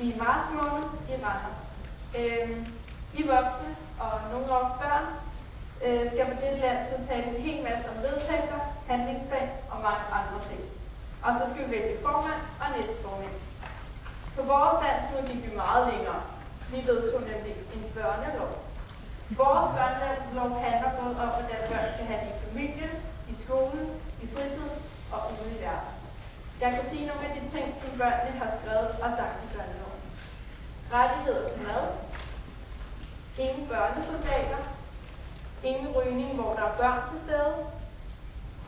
i marts måned i Randers. I voksne og nogle af vores børn skal på dette landsmøde tale en hel masse om vedtægter, handlingsplan og mange andre ting. Og så skal vi vælge formand og næstformand. På vores landsmøde gik vi meget længere. Vi vedtog nemlig en børnelov. Vores børnelov handler både om, hvordan børn skal have det i familien, i skolen, i fritid og ude i verden. Jeg kan sige nogle af de ting, som børnene har skrevet og sagt i børneloven. Rettigheder til mad. Ingen børnesoldater. Ingen rygning, hvor der er børn til stede.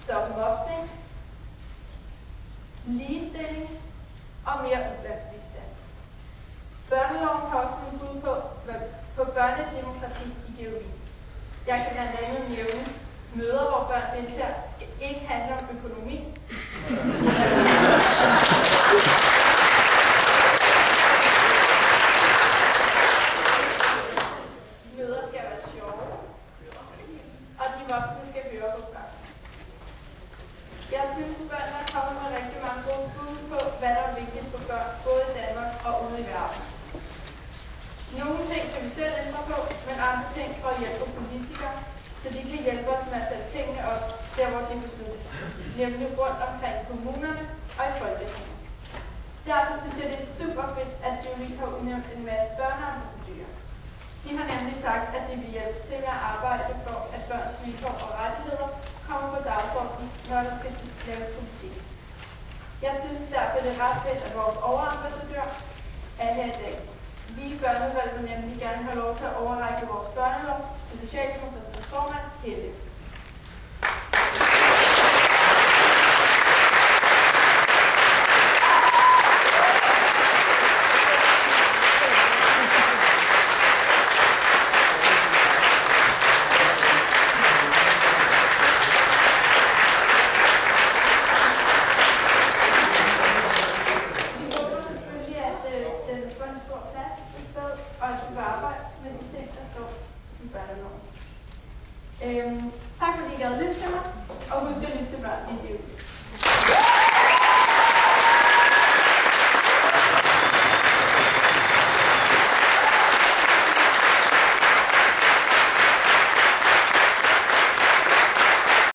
Stop mobning. Ligestilling og mere udlandsbistand. Børneloven har også nogle bud på børnedemokrati i geologi. Jeg kan blandt andet nævne møder, hvor børn deltager, skal ikke handle om økonomi. Møder skal være sjove, og de voksne skal høre på børn. Jeg synes, at børnene er kommet med rigtig mange gode bud på, hvad der er vigtigt for børn, både i Danmark og ude i verden. Nogle ting kan vi selv ændre på, men andre ting får hjælp af politikere, så de kan hjælpe os med at sætte tingene op, der hvor de besluttes, nemlig rundt omkring kommunerne og i Folketinget. Derfor synes jeg, det er super fedt, at Julie har udnævnt en masse børneambassadører. De har nemlig sagt, at de vil hjælpe til med at arbejde for, at børns vilkår og rettigheder kommer på dagsordenen, når der skal laves politik. Jeg synes derfor, det er ret fedt, at vores overambassadør er her i dag. Vi i børneudvalget vil nemlig gerne have lov til at overrække vores børnelov til Socialdemokratiets formand, Helle.